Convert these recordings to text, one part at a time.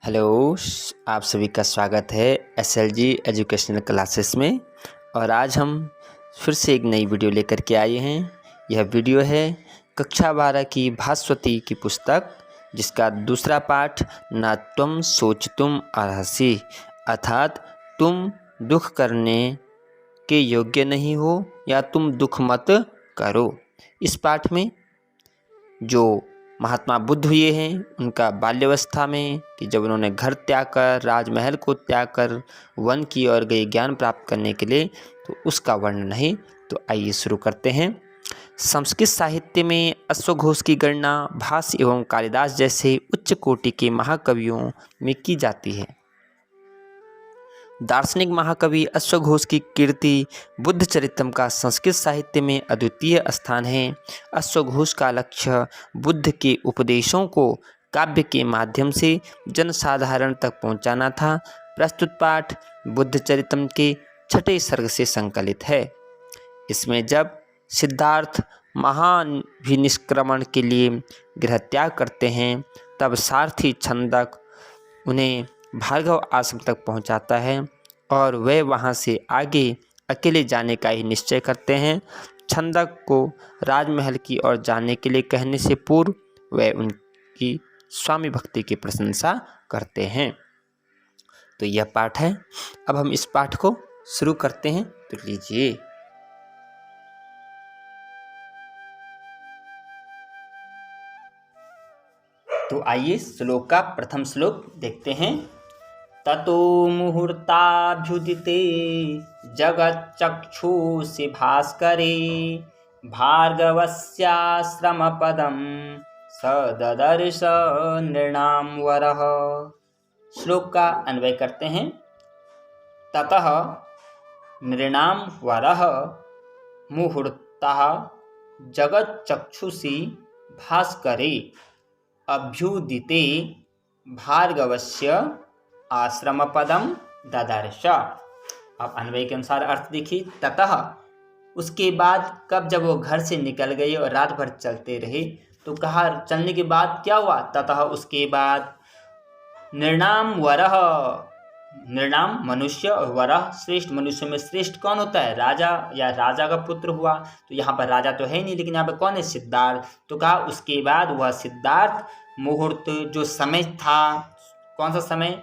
Hello आप सभी का स्वागत है एसएलजी एजुकेशनल क्लासेस में। और आज हम फिर से एक नई वीडियो लेकर के आए हैं। यह वीडियो है कक्षा 12 की भास्वती की पुस्तक, जिसका दूसरा पाठ ना तुम सोचतुम अर्हसि, अर्थात तुम दुख करने के योग्य नहीं हो या तुम दुख मत करो। इस पाठ में जो महात्मा बुद्ध हुए हैं उनका बाल्यावस्था में कि जब उन्होंने घर त्याग कर, राजमहल को त्याग कर वन की ओर गए ज्ञान प्राप्त करने के लिए, तो उसका वर्णन है। तो आइए शुरू करते हैं। संस्कृत साहित्य में अश्वघोष की गणना भास एवं कालिदास जैसे उच्च कोटि के महाकवियों में की जाती है। दार्शनिक महाकवि अश्वघोष की कीर्ति बुद्ध चरित्रम का संस्कृत साहित्य में अद्वितीय स्थान है। अश्वघोष का लक्ष्य बुद्ध के उपदेशों को काव्य के माध्यम से जनसाधारण तक पहुंचाना था। प्रस्तुत पाठ बुद्ध चरित्रम के 6ठे सर्ग से संकलित है। इसमें जब सिद्धार्थ महाभिनिष्क्रमण के लिए गृह त्याग करते हैं, तब सारथी छंदक उन्हें भार्गव आश्रम तक पहुंचाता है और वे वहां से आगे अकेले जाने का ही निश्चय करते हैं। छंदक को राजमहल की ओर जाने के लिए कहने से पूर्व वे उनकी स्वामी भक्ति की प्रशंसा करते हैं। तो यह पाठ है। अब हम इस पाठ को शुरू करते हैं। तो लीजिए। तो आइए श्लोक का प्रथम श्लोक देखते हैं। ततो मुहूर्ताभ्युदिते जगच्चक्षुषि भास्करे भार्गवस्याश्रमपदं स ददर्श नृणां वरः। श्लोक का अन्वय करते हैं। ततः नृणां वरः मुहूर्तः जगच्चक्षुषि भास्करे अभ्युदिते भार्गवस्य आश्रम पदम ददर्श। अब अन्वय के अनुसार अर्थ देखिए। ततः उसके बाद, कब जब वो घर से निकल गए और रात भर चलते रहे, तो कहा चलने के बाद क्या हुआ। ततः उसके बाद नृणाम वरः, नृणाम मनुष्य और वरः श्रेष्ठ, मनुष्य में श्रेष्ठ कौन होता है, राजा या राजा का पुत्र हुआ। तो यहाँ पर राजा तो है नहीं, लेकिन यहाँ पर कौन है, सिद्धार्थ। तो कहा उसके बाद वह सिद्धार्थ मुहूर्त, जो समय था, कौन सा समय,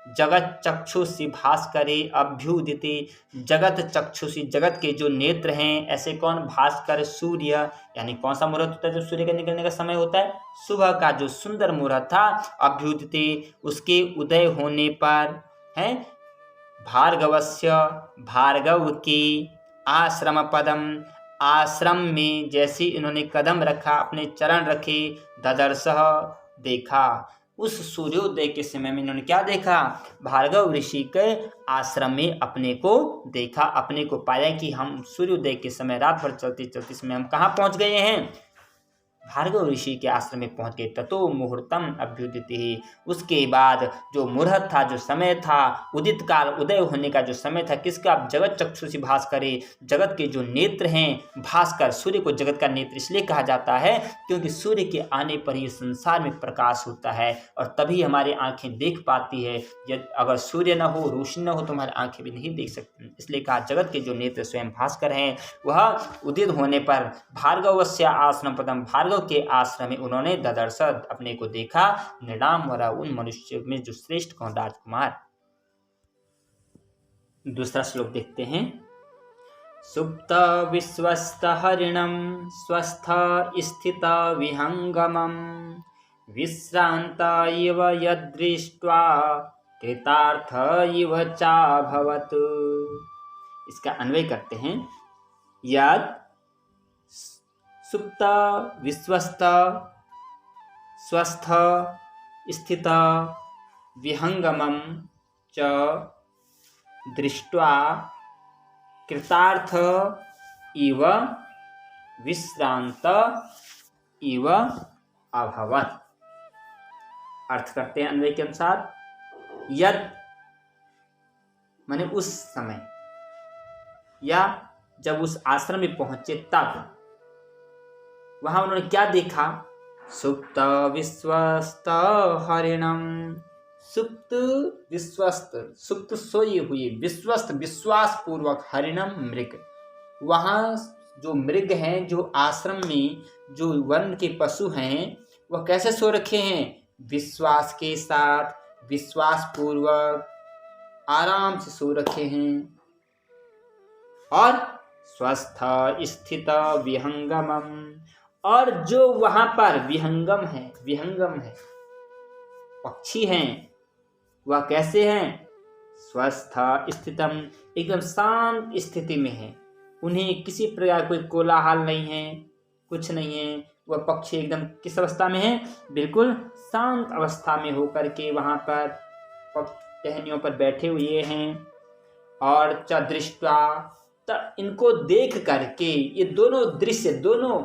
जगत चक्षुषि भास्करे अभ्युदिते, जगत चक्षुषि, जगत के जो नेत्र हैं, ऐसे कौन, भास्कर सूर्य, यानी कौन सा मुहूर्त होता है जो सूर्य के निकलने का समय होता है, सुबह का जो सुंदर मुहूर्त था, अभ्युदिते, उसके उदय होने पर है, भार्गवस्य, भार्गव के, आश्रम पदम, आश्रम में जैसे इन्होंने कदम रखा, अपने चरण रखे, ददर्श देखा। उस सूर्योदय के समय में इन्होंने क्या देखा, भार्गव ऋषि के आश्रम में अपने को देखा, अपने को पाया कि हम सूर्योदय के समय रात भर चलते चलते समय हम कहाँ पहुँच गए हैं, भार्गव ऋषि के आश्रम में पहुंच गए। ततो मुहूर्तम अभ्युदिते, उसके बाद जो मुहूर्त था, जो समय था, उदित काल, उदय होने का जो समय था, किसका, जगत चक्षुषि भास्करे, जगत के जो नेत्र हैं, भास्कर, सूर्य को जगत का नेत्र इसलिए कहा जाता है क्योंकि सूर्य के आने पर ही संसार में प्रकाश होता है और तभी हमारी आंखें देख पाती है। यदि अगर सूर्य न हो, रोशनी न हो, तो हमारी आंखें भी नहीं देख सकती। इसलिए कहा जगत के जो नेत्र स्वयं भास्कर हैं, वह उदित होने पर भार्गवस्य आश्रम पदम, भार्गव के आश्रम में उन्होंने ददर्श, अपने को देखा, नृणाम वरः, उन मनुष्य में जो श्रेष्ठ कौन, राजकुमार। दूसरा श्लोक देखते हैं। सुप्त विश्वस्त हरिणं स्वस्थ स्थित विहंगमं विश्रांत इव यदृष्ट्वा कृतार्थ इव चाभवत्। इसका अन्वय करते हैं। यद सुप्त विश्वस्त स्वस्थ स्थित विहंगमं च दृष्ट्वा कृतार्थ इव विश्रांत इव अभवत्। अर्थ करते हैं अन्वय के अनुसार। यद माने उस समय, या जब उस आश्रम में पहुंचे तब वहां उन्होंने क्या देखा, सुप्त विश्वस्त हरिणम सुप्त विश्वस्त, सुप्त सोए हुए, विश्वस्त विश्वास पूर्वक, हरिणम मृग, वहाँ जो मृग हैं, जो आश्रम में जो वन के पशु हैं, वह कैसे सो रखे हैं? विश्वास के साथ, विश्वास पूर्वक आराम से सो रखे हैं। और स्वस्थ स्थित विहंगमम, और जो वहां पर विहंगम है, विहंगम है पक्षी हैं, वह कैसे हैं? स्वस्थ स्थितम, एकदम शांत स्थिति में है, उन्हें किसी प्रकार कोई कोलाहल नहीं है, कुछ नहीं है। वह पक्षी एकदम किस अवस्था में है? बिल्कुल शांत अवस्था में होकर के वहां पर टहनियों पर बैठे हुए हैं। और च दृष्टा, इनको देख करके, ये दोनों दृश्य, दोनों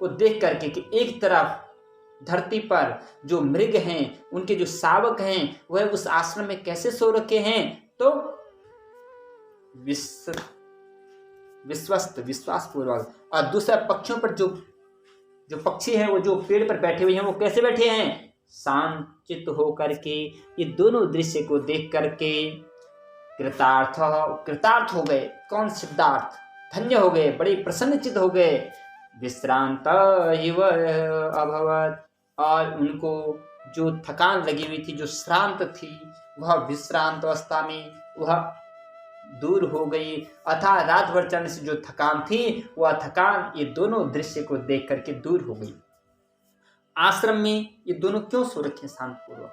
को देख करके कि एक तरफ धरती पर जो मृग हैं, उनके जो शावक हैं, वह उस आश्रम में कैसे सो रखे हैं? तो विश्वस्त विश्वास पूर्वक। और दूसरा पक्षियों पर जो पक्षी हैं, वो जो पेड़ पर बैठे हुए हैं, वो कैसे बैठे हैं? शांतचित्त होकर के। ये दोनों दृश्य को देख करके कृतार्थ हो गए। कौन? सिद्धार्थ, धन्य हो गए, बड़े प्रसन्नचित्त हो गए। विश्रांत इव अभवत, और उनको जो थकान लगी हुई थी, जो श्रांत थी, वह विश्रांत अवस्था में वह दूर हो गई। अथा रात भर चलने से जो थकान थी, वह थकान ये दोनों दृश्य को देख करके दूर हो गई। आश्रम में ये दोनों क्यों सो रखे शांतपूर्वक?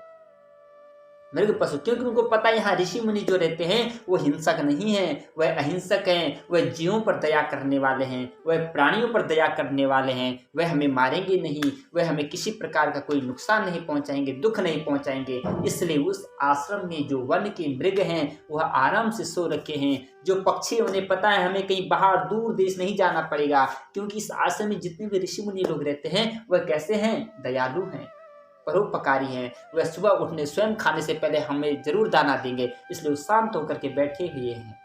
मृग पशु, क्योंकि उनको पता है यहाँ ऋषि मुनि जो रहते हैं वो हिंसक नहीं है, वह अहिंसक हैं, वह जीवों पर दया करने वाले हैं, वह प्राणियों पर दया करने वाले हैं, वह हमें मारेंगे नहीं, वह हमें किसी प्रकार का कोई नुकसान नहीं पहुंचाएंगे, दुख नहीं पहुंचाएंगे। इसलिए उस आश्रम में जो वन के मृग हैं वह आराम से सो रखे हैं। जो पक्षी, उन्हें पता है हमें कहीं बाहर दूर देश नहीं जाना पड़ेगा, क्योंकि इस आश्रम में जितने भी ऋषि मुनि लोग रहते हैं वह कैसे हैं? दयालु हैं, परोपकारी हैं। वह सुबह उठने, स्वयं खाने से पहले हमें जरूर दाना देंगे, इसलिए वो शांत होकर के बैठे हुए हैं।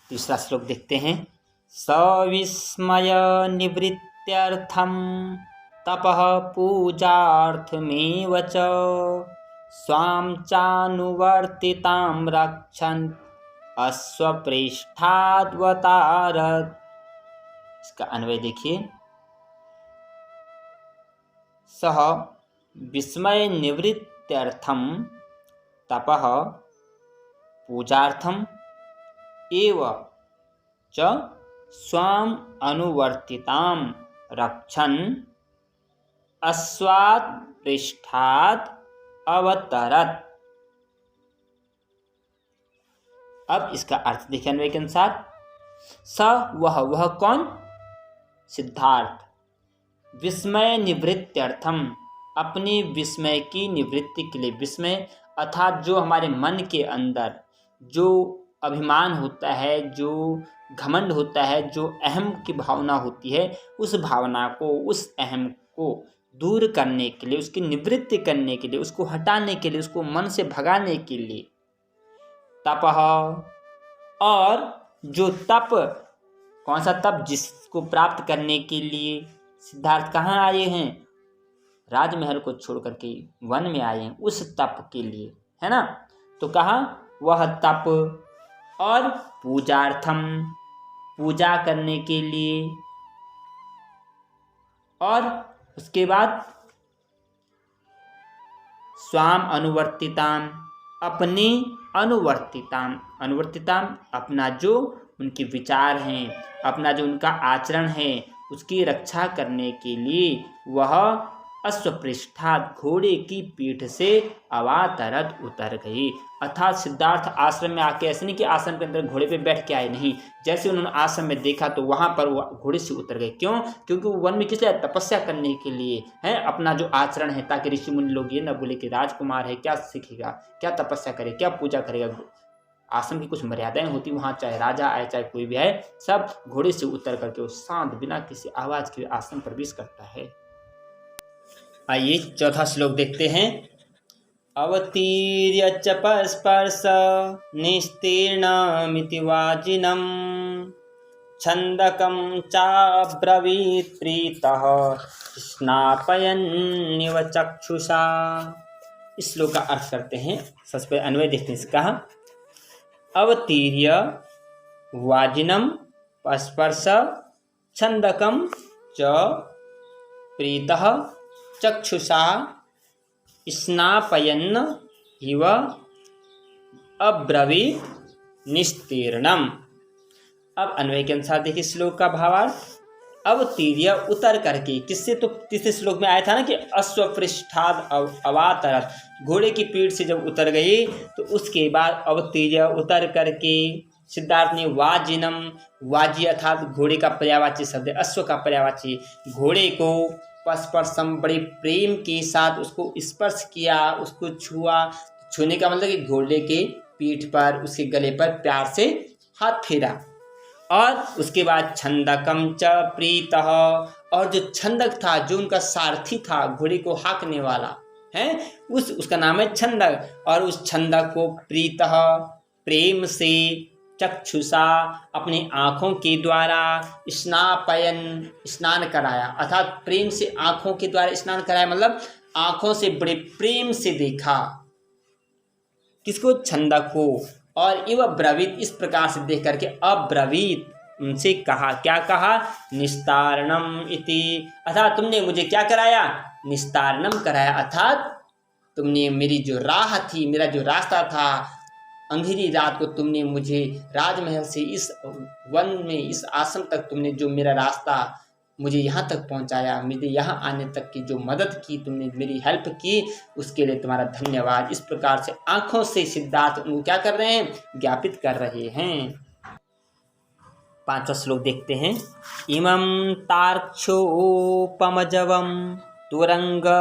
तीसरा श्लोक देखते हैं। सविस्मय निवृत्त्यर्थम तपः पूजार्थमेव च स्वाम चानुवर्तितां रक्षन् अश्वपृष्ठाद्वतारत्। इसका अन्वय देखिए। सह विस्मय निवृत्त्यर्थम तपः पूजार्थम एव च स्वाम अनुवर्तितां रक्षन् अश्वात् पृष्ठात् अवतरत्। अब इसका अर्थ देखिए अन्वय के अनुसार। स वह कौन? सिद्धार्थ। विस्मय निवृत्त्यर्थम, अपनी विस्मय की निवृत्ति के लिए। विस्मय अर्थात जो हमारे मन के अंदर जो अभिमान होता है, जो घमंड होता है, जो अहम की भावना होती है, उस भावना को, उस अहम को दूर करने के लिए, उसकी निवृत्ति करने के लिए, उसको हटाने के लिए, उसको मन से भगाने के लिए तपः, और जो तप, कौन सा तप? जिसको प्राप्त करने के लिए सिद्धार्थ कहाँ आए हैं? राजमहल को छोड़ करके वन में आए हैं, उस तप के लिए, है ना। तो कहा वह तप, और पूजार्थम, पूजा करने के लिए, और उसके बाद स्वाम अनुवर्तिताम, अपनी अनुवर्तिताम, अनुवर्तिताम अपना जो उनके विचार हैं, अपना जो उनका आचरण है, उसकी रक्षा करने के लिए वह अश्वपृष्ठात्, घोड़े की पीठ से अवातरत, उतर गई। अर्थात सिद्धार्थ आश्रम में आके ऐसे नहीं कि आश्रम के अंदर घोड़े पे बैठ के आए, नहीं, जैसे उन्होंने आश्रम में देखा तो वहां पर वो घोड़े से उतर गए। क्यों? क्योंकि वो वन में किस लिए? तपस्या करने के लिए है, अपना जो आचरण है, ताकि ऋषि मुनि लोग ये न बोले कि राजकुमार है, क्या सीखेगा, क्या तपस्या करे, क्या पूजा करेगा। आश्रम की कुछ मर्यादाएं होती वहाँ, चाहे राजा आए चाहे कोई भी आए, सब घोड़े से उतर करके वो शांत बिना किसी आवाज के आश्रम प्रवेश करता है। आइए चौथा श्लोक देखते हैं। अवतीर्य च स्पर्श निस्तीर्णमिति वाजिनं छन्दकं चाब्रवीत् प्रीतः स्नापयन्निव चक्षुषा। इस श्लोक का अर्थ करते हैं। सबसे पहले अन्वय देखते हैं इसका। अवतीर्य वाजिनम स्पर्श छंदकम च प्रीतः चक्षुषा स्नापयन् इव अब्रवीत् निस्तीर्णम। अब अन्वय के अनुसार देखिए श्लोक का भावार्थ। अवतीर्य उतर करके, किससे, तो तीसरे श्लोक में आया था ना कि अश्वपृष्ठाद अवातरत, घोड़े की पीठ से जब उतर गई तो उसके बाद अवतीर्य उतर करके सिद्धार्थ ने वाजिनम, वाजी अर्थात घोड़े का पर्यायवाची शब्द है, अश्व का पर्यायवाची, घोड़े को स्पर्शम बड़े प्रेम के साथ उसको स्पर्श किया, उसको छुआ। छूने का मतलब कि घोड़े के पीठ पर, उसके गले पर प्यार से हाथ फेरा। और उसके बाद छंदकम च प्रीतः, और जो छंदक था, जो उनका सारथी था, घोड़े को हाँकने वाला है, उसका नाम है छंदक। और उस छंदक को प्रीतः प्रेम से, चक्षुषा अपनी आँखों के द्वारा, स्नापयन स्नान कराया, अर्थात प्रेम से आँखों के द्वारा स्नान कराया, मतलब आँखों से बड़े प्रेम से देखा। किसको? छंदक को। और इव ब्रवीत, इस प्रकार से देख करके अब्रवीत, उनसे कहा, क्या कहा? निस्तारणम इति, अर्थात तुमने मुझे क्या कराया? निस्तारणम कराया, अर्थात तुमने मेरी जो राह थी, मेरा जो रास्ता था, अंधेरी रात को तुमने मुझे राजमहल से इस वन में, इस आश्रम तक तुमने जो मेरा रास्ता मुझे यहाँ तक पहुँचाया, मुझे यहाँ आने तक की जो मदद की, तुमने मेरी हेल्प की, उसके लिए तुम्हारा धन्यवाद। इस प्रकार से आंखों से सिद्धार्थ उनको क्या कर रहे हैं? ज्ञापित कर रहे हैं। 5वां श्लोक देखते हैं। इमं तार्क्षोपमजवं तुरंगमनुगच्छता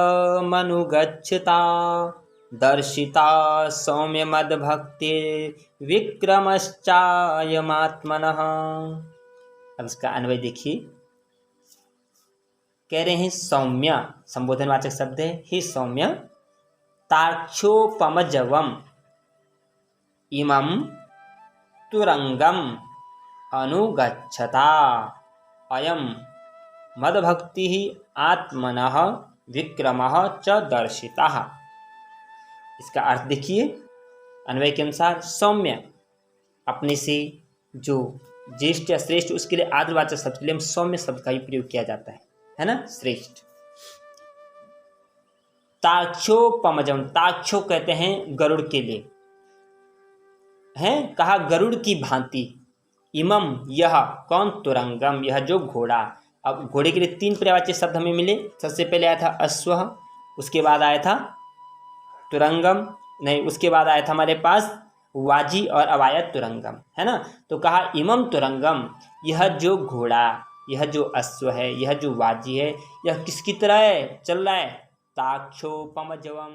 दर्शिता सौम्य मद्भक्ति विक्रमश्चायमात्मनः। अब इसका अन्वय देखिए। कह रहे हैं सौम्य संबोधनवाचक शब्द है, हे सौम्य, तार्क्षोपमजवम इमं तुरंगम अनुगच्छता अयम मद्भक्ति आत्मनः विक्रमः च दर्शितः। इसका अर्थ देखिए अन्वय के अनुसार। सौम्य अपने से जो ज्येष्ठ या श्रेष्ठ, उसके लिए आदरवाचक शब्द के लिए हम सौम्य शब्द का ही प्रयोग किया जाता है ना, श्रेष्ठ। ताक्षोपमजम, ताक्षो कहते हैं गरुड़ के लिए, हैं कहा गरुड़ की भांति। इमम यह, कौन? तुरंगम, यह जो घोड़ा। अब घोड़े के लिए 3 पर्यायवाची शब्द हमें मिले। सबसे पहले आया था अश्व, उसके बाद आया था तुरंगम, नहीं उसके बाद आया था हमारे पास वाजी, और अब आया तुरंगम, है ना। तो कहा इमम तुरंगम, यह जो घोड़ा, यह जो अश्व है, यह जो वाजी है, यह किसकी तरह है? चल रहा है ताक्षोपमजवम,